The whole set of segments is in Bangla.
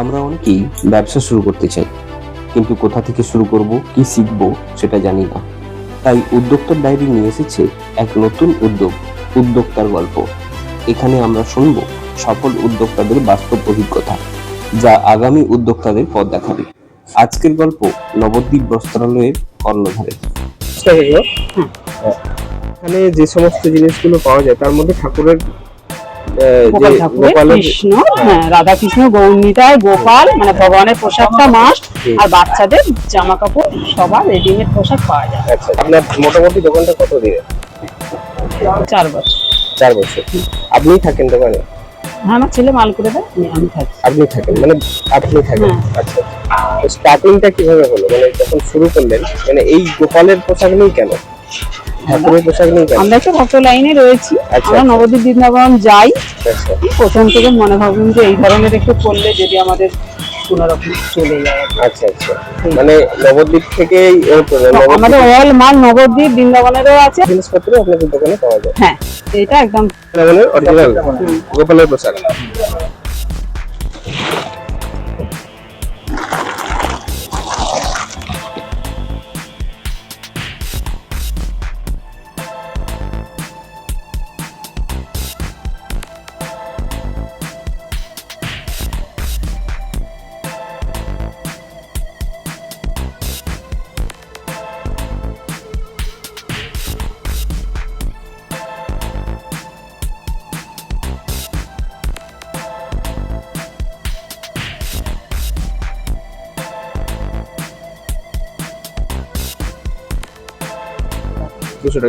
আমরা অনেকেই ব্যবসা শুরু করতে চাই, কিন্তু কোথা থেকে শুরু করব, কি শিখব সেটা জানি না। তাই উদ্যোক্তার ডায়েরি নিয়ে এসেছে এক নতুন উদ্যোগ, উদ্যোক্তার গল্প। এখানে আমরা শুনবো সফল উদ্যোক্তাদের বাস্তব অভিজ্ঞতা, যা আগামী উদ্যোক্তাদের পথ দেখাবে। আজকের গল্প নবদ্বীপ বস্ত্রালয়ের কর্ণধারের। এখানে যে সমস্ত জিনিসগুলো পাওয়া যায় তার মধ্যে ঠাকুরের গোপাল ঠাকুরের কৃষ্ণ, হ্যাঁ, রাধা কৃষ্ণ, গৌরনীতায় গোপাল, মানে ভগবানের পোশাকটা মাস্ট, আর বাচ্চাদের জামা কাপড় সবার রেডিমেড পোশাক পাওয়া যায়। আচ্ছা, আপনার মোটামুটি দোকানটা কত দিনে? 4 বছর। 4 বছর। আপনি থাকেন দোকানে? হ্যাঁ, আমার ছেলে মাল করে দেয়, আমি থাকি। আপনি থাকেন, মানে আপনি থাকেন। আচ্ছা, স্টার্টিংটা কিভাবে হলো, মানে যখন শুরু করলেন, মানে এই গোপালের পোশাক নেই কেন, ঠাকুরের পোশাক নেই কেন? আমরা একটা ভক্ত লাইনে রয়েছি, আমরা নবদ্বীপ বৃন্দাবন যাই। প্রথম থেকে মনে ভাবুন যে এই ধরনের একটু করলে যদি আমাদের কোনোরকম চলে যায়। আচ্ছা আচ্ছা, মানে নবদ্বীপ থেকেই আমাদের অল মাল নবদ্বীপ বৃন্দাবনেরও আছে, জিনিসপত্র আপনাদের দোকানে পাওয়া যায়। হ্যাঁ, এটা একদম অরিজিনাল গোপালের পোশাক।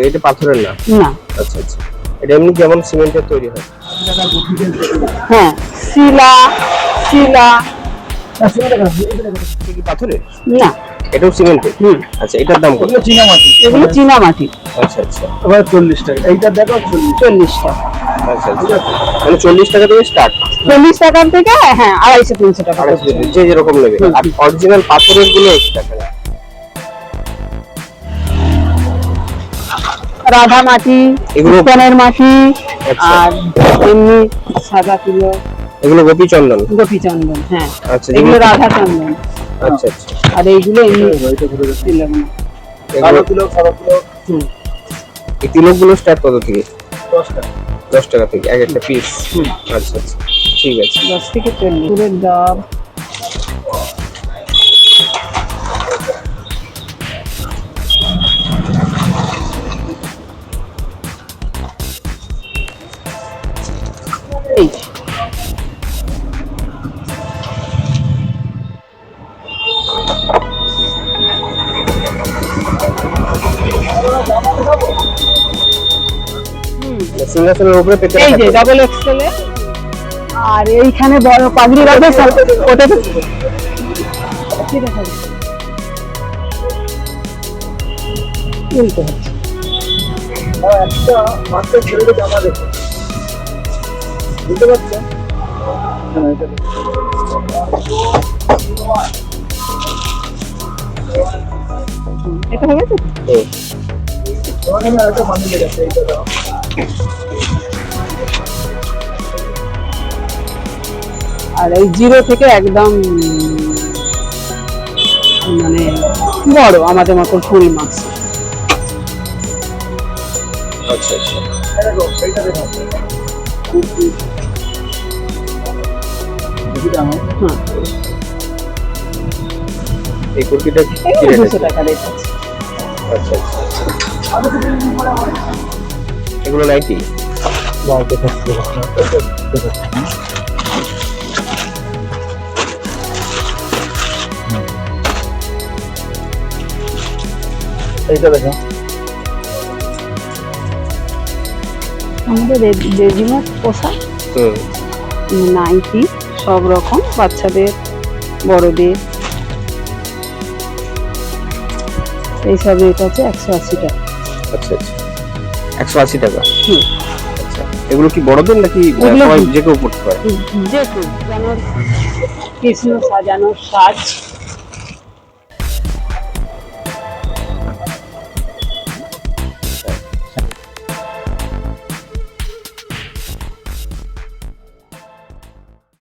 এটা পাথরের না? না। আচ্ছা আচ্ছা, এটা এমনি যেমন সিমেন্টের তৈরি হয়? হ্যাঁ, শিলা শিলা কি পাথরের? না, এটাও সিমেন্টের? আচ্ছা, এটার দাম কত? চীনা মাটি, এগুলো চীনা মাটি। আচ্ছা আচ্ছা, আবার 40 টাকা। এইটা দেখো 40 টাকা। আচ্ছা আচ্ছা, মানে 40 টাকা থেকে স্টার্ট? 40 টাকার থেকে, হ্যাঁ, 250-300 টাকা, যে যেরকম নেবে। আর অরিজিনাল পাথরের গুলো একটু টাকা। রাধা মাটি, কৃষ্ণের মাটি, আর এমনি সাদা তুলো, এগুলো গোপী চন্দন? গোপী চন্দন, হ্যাঁ। আচ্ছা, এগুলো রাধা চন্দন। আচ্ছা আচ্ছা, আর এইগুলো এমনি এই তিলকগুলো স্টার্ট কত থেকে? 10 টাকা। 10 টাকা থেকে এক একটা পিস? আচ্ছা আচ্ছা, ঠিক আছে। 10 থেকে 40 এর দাম। এই সিংহাসনের উপরে পেতে এই যে ডাবল এক্সেল এর, আর এইখানে বড় পাগড়ি রাখবে, ওটা তো ঠিক আছে, উল্টো হচ্ছে। একটা মাত্র ছেড়ে জামা দেখো, বুঝতে পারছেন? এটা হয়ে গেছে। একটা বানিয়ে গেছে, এইটা দাও। আর এই 0 থেকে একদম মানে বড় আমাদের মতো ফুল মাছ। আচ্ছা আচ্ছা, দেখো এইটা দেখো, হ্যাঁ, এই কুর্তিটা কি রেট? 200 টাকা রেট আছে। আচ্ছা আচ্ছা, এগুলো নাইটি? এইটা দেখো, আমাদের রেডিমেড পোশাক, নাইটি সব রকম, বাচ্চাদের, বড়দের, এইসব রেট আছে 180 টাকা। আচ্ছা আচ্ছা, 180 টাকা। আচ্ছা, এগুলো কি বড়দের নাকি এগুলো সবাই যে কেউ পড়তে পারে? যে কেউ, যেন কৃষ্ণ সাজানোর সাজ,